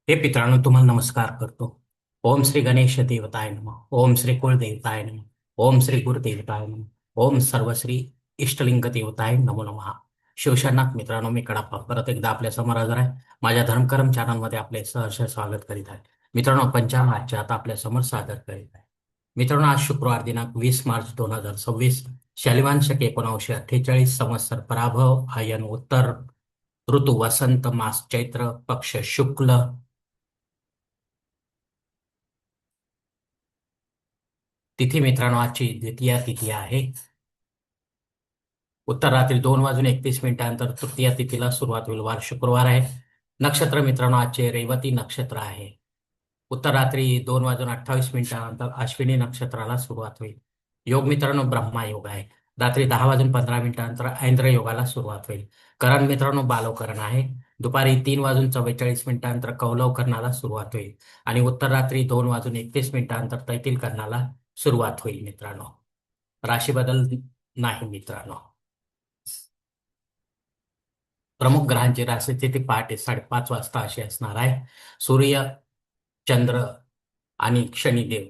हे पितरांनो, तुम्हाला नमस्कार करतो. ओम श्री गणेश देवताय नमः. ओम श्री कुलदेवताय नमः. ओम श्री गुरुदेवताय नमः. ओम सर्वश्री इष्टलिंग देवताय नमो नमः. शिवशरणात मित्रांनो, मी कडाप्पा परत एकदा आपल्या समोर हजर आहे. माझ्या धर्मकरम चॅनलमध्ये आपले सहर्ष स्वागत करीत आहे. मित्रांनो, पंचांग आजचे आता आपल्या समोर सादर करीत आहे. मित्रांनो, आज शुक्रवार दिनांक 20 मार्च 2026, शालिवान शके 1948, संवत्सर पराभव, आयन उत्तर, ऋतू वसंत, मास चैत्र, पक्ष शुक्ल, तिथी मित्रांनो आजची द्वितीया तिथी आहे. उत्तर रात्री 2 वाजून 31 मिनिटांनंतर तृतीया तिथीला सुरुवात होईल. वार शुक्रवार आहे. नक्षत्र मित्रांनो आजचे रेवती नक्षत्र आहे. उत्तर रात्री 2 वाजून 28 मिनिटांनंतर अश्विनी नक्षत्राला सुरुवात होईल. योग मित्रांनो ब्रह्मा योग आहे. रात्री 10 वाजून 15 मिनिटांनंतर ऐंद्र योगाला सुरुवात होईल. करण मित्रांनो बालवकरण आहे. दुपारी 3 वाजून 44 मिनिटांनंतर कौलव करणाला सुरुवात होईल आणि उत्तर रात्री 2 वाजून 31 मिनिटांनंतर तैतील करणाला सुरुवात होईल. मित्रांनो, राशी बदल नाही. मित्रांनो, प्रमुख ग्रहांची राशी स्थिती पहाटे 5:30 वाजता अशी असणार आहे. सूर्य, चंद्र आणि शनिदेव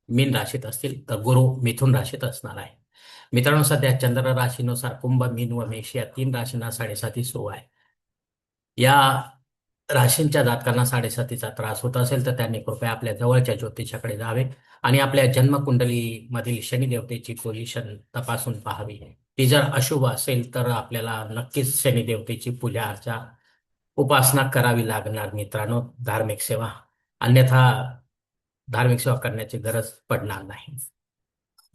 मीन राशीत असतील, तर गुरु मिथुन राशीत असणार आहे. मित्रांनो, सध्या चंद्र राशीनुसार कुंभ, मीन व मेष या 3 राशींना साडेसाती सुरू आहे. या राशींच्या जातकांना साडेसातीचा त्रास होत असेल तर त्यांनी कृपया आपल्या जवळच्या ज्योतिषाकडे जावे आणि आपल्या जन्मकुंडलीमधील शनी देवतेची पोझिशन तपासून पाहावी. ती जर अशुभ असेल तर आपल्याला नक्कीच शनी देवतेची पूजा अर्चा, उपासना करावी लागणार. मित्रांनो, धार्मिक सेवा, अन्यथा धार्मिक सेवा करण्याची गरज पडणार नाही.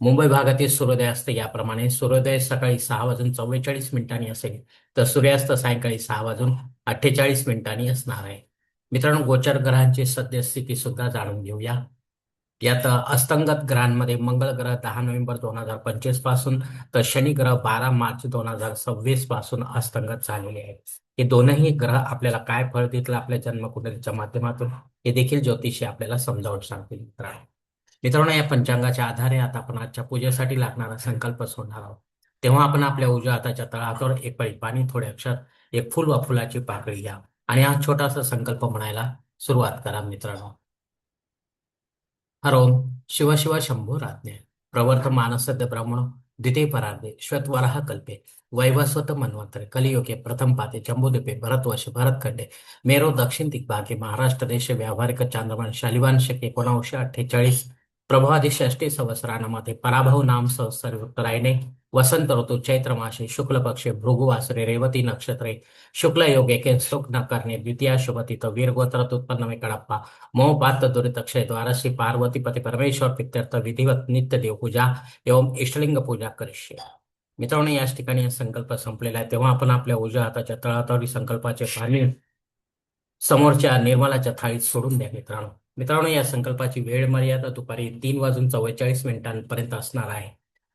मुंबई भागातील सूर्योदयास्त याप्रमाणे: सूर्योदय सकाळी 6 वाजून 44 मिनिटांनी असेल, तर सूर्यास्त सायंकाळी 6 वाजून 48 मिनिटांनी असणार आहे. मित्रांनो, गोचर ग्रहांची सद्यस्थिती सुद्धा जाणून घेऊया. यात अस्तंगत ग्रहांमध्ये मंगळ ग्रह 10 नोव्हेंबर 2025 पासून, तर शनी ग्रह 12 मार्च 2026 पासून अस्तंगत झालेले आहेत. हे दोनही ग्रह आपल्याला काय फळ देतील आपल्या जन्मकुंडलीच्या माध्यमातून, हे देखील ज्योतिषी आपल्याला समजावून सांगतील. मित्रांनो, या पंचांगाच्या आधारे आता आपण आजच्या पूजेसाठी लागणारा संकल्प सोडणार आहोत. तेव्हा आपण आपल्या उजव्या हाताच्या तळहातावर एक पळी पाणी, थोडे अक्षर, एक फुल व फुलाची पाकळी घ्या आणि हा छोटासा संकल्प म्हणायला सुरुवात करा. मित्रांनो, हरोम शिव शिव शंभो राज्ञे प्रवर्तमानसद्य ब्रह्मणो द्वितीय परार्धे श्वेतवराह कल्पे वैवस्वत मन्वंतरे कलियुगे प्रथम पाते जम्बूद्वीपे भरतवर्ष भरतखंडे मेरो दक्षिण दिग्भागे महाराष्ट्र देश व्यावहारिक चांद्रमान शालिवान शके 1948 प्रभावादी षष्टी संवत्सरामध्ये पराभव नाम संवत्सर उत्तरायणे वसंत ऋतू चैत्र मासे शुक्ल पक्षे भृगुवासरे रेवती नक्षत्रे शुक्ल योगे के शुक्ल करणे द्वितीया शुभतिथ वीर गोत्रात उत्पन्न में कडाप्पा मोहपात दुरित क्षय द्वारसी पार्वती पती परमेश्वर प्रीत्यर्थ विधिवत नित्य देवपूजा एवं इष्टलिंग पूजा करिष्ये. मित्रांनो, याच ठिकाणी हा संकल्प संपलेला आहे. तेव्हा आपण आपल्या उजव्या हाताच्या तळहातावरील संकल्पाचे पाणी समोरच्या निर्मलाच्या थाळीत सोडून द्या. मित्रांनो मित्रांनो या संकल्पाची वेळ मर्यादा दुपारी 3 वाजून 44 मिनिटांपर्यंत असणार आहे.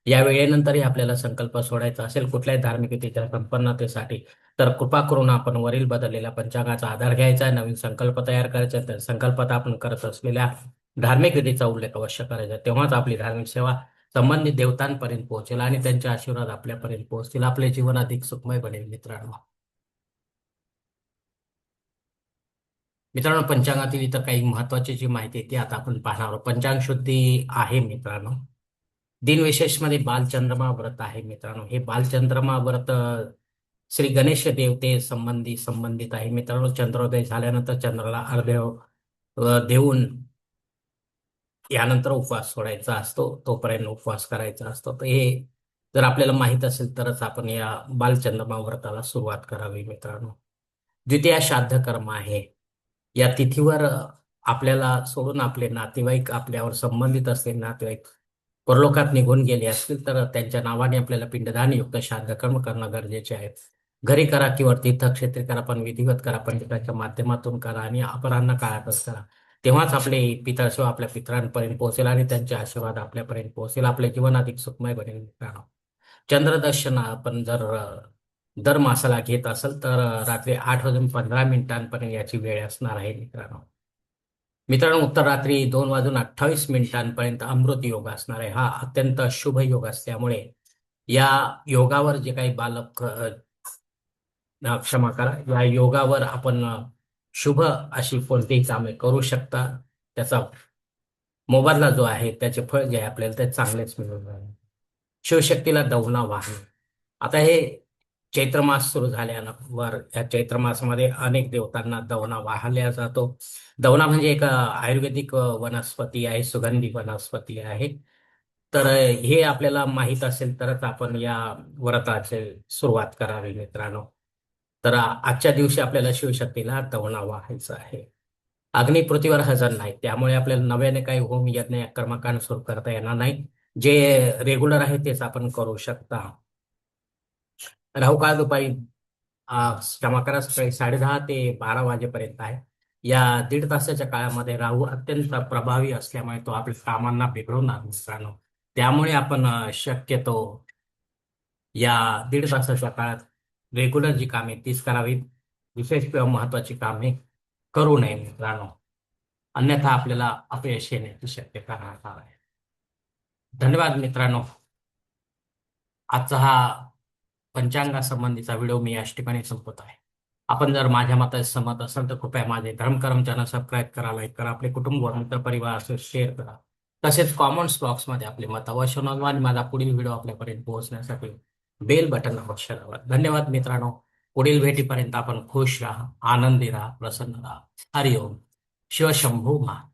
या वेळेनंतरही आपल्याला संकल्प सोडायचा असेल कुठल्याही धार्मिक विधीच्या संपन्नतेसाठी, तर कृपा करून आपण वरील बदललेल्या पंचांगाचा आधार घ्यायचा, नवीन संकल्प तयार करायचा. त्या संकल्पात आपण करत असलेल्या धार्मिक विधीचा उल्लेख अवश्य करायचा. तेव्हाच आपली धार्मिक सेवा संबंधित देवतांपर्यंत पोहोचेल आणि त्यांचे आशीर्वाद आपल्यापर्यंत पोहोचतील. आपले जीवन अधिक सुखमय बनेल. मित्रांनो, पंचांगातील इतर काही महत्वाची जी माहिती आहे ती आता आपण पाहणार आहोत. पंचांग शुद्धी आहे. मित्रांनो, दिनविशेषमध्ये बालचंद्रमा व्रत आहे. मित्रांनो, हे बालचंद्रमा व्रत श्री गणेश देवते संबंधित आहे. मित्रांनो, चंद्रोदय झाल्यानंतर चंद्राला अर्घ्य देऊन यानंतर उपवास सोडायचा असतो, तोपर्यंत उपवास करायचा असतो. तर हे जर आपल्याला माहित असेल तरच आपण या बालचंद्रमा व्रताला सुरुवात करावी. मित्रांनो, द्वितीया श्राद्ध कर्म आहे. या तिथीवर आपल्याला सोडून आपले नातेवाईक, आपल्यावर संबंधित असलेले नातेवाईक परलोकात निघून गेले असतील तर त्यांच्या नावाने आपल्याला पिंडदान युक्त श्राद्ध कर्म करणं गरजेचे आहे. घरी करा किंवा तीर्थक्षेत्री करा, पण विधिवत करा, पंडिताच्या माध्यमातून करा आणि अपराह्न काळातच करा. तेव्हाच आपले पितळसेवा आपल्या पितरांपर्यंत पोहोचेल आणि त्यांचे आशीर्वाद आपल्यापर्यंत पोहोचेल. आपले जीवन अधिक सुखमय बनेल. मित्रांनो, चंद्रदर्शन आपण जर दर मासाला घेत असेल तर रात्री 8 वाजून 15 मिनिटांपर्यंत याची वेळ असणार आहे. मित्रांनो, उत्तर रात्री 2 वाजून 28 मिनिटांपर्यंत अमृत योग असणार आहे. हा अत्यंत शुभ योग असल्यामुळे या योगावर जे काही क्षमा करा, या योगावर आपण शुभ अशी कोणतीही कामे करू शकता. त्याचा मोबदला जो आहे त्याचे फळ जे आहे आपल्याला ते चांगलेच मिळून राहील. शिवशक्तीला दवना वाहणे. आता हे चैत्र मास सुरू झाल्यावर या चैत्र मासामध्ये अनेक देवतांना दवना वाहल्या जातो. दवना म्हणजे एक आयुर्वेदिक वनस्पती आहे, सुगंधी वनस्पती आहे. तर हे आपल्याला माहीत असेल तरच आपण या व्रताची सुरुवात करावी मित्रांनो. तर आजच्या दिवशी आपल्याला शिवशक्तीला दवना वाहायचं आहे. अग्नी पृथ्वीवर हजर नाही, त्यामुळे आपल्याला नव्याने काही होम यज्ञ या कर्मकांड सुरू करता येणार नाही. जे रेग्युलर आहे तेच आपण करू शकता. राहू काळ दुपारी क्षमा करा, सकाळी 10:30 ते 12 वाजेपर्यंत आहे. या दीड तासाच्या काळामध्ये राहू अत्यंत प्रभावी असल्यामुळे तो आपल्या कामांना बिघडवणार मित्रांनो. त्यामुळे आपण शक्यतो या दीड तासाच्या काळात रेग्युलर जी कामे तीच करावीत. विशेष किंवा महत्वाची कामे करू नये मित्रांनो. अन्यथा आपल्याला अपयश येण्याची शक्यता राहणार आहे. धन्यवाद मित्रांनो. आजचा हा पंचांगासंबंधीचा व्हिडिओ मी याच ठिकाणी संपवत आहे. आपण जर माझ्या मताशी सहमत असाल तर कृपया माझे धर्मकरम चॅनल सबस्क्राईब करा, लाईक करा, आपले कुटुंब व मित्र परिवार असेल शेअर करा. तसेच कॉमेंट्स बॉक्समध्ये आपले मत अवश्य नोंदवा आणि माझा पुढील व्हिडिओ आपल्यापर्यंत पोहोचण्यासाठी बेल बटन अवश्य दाबा. धन्यवाद मित्रांनो. पुढील भेटीपर्यंत आपण खुश राहा, आनंदी राहा, प्रसन्न राहा. हरिओम. शिवशंभू महाराज.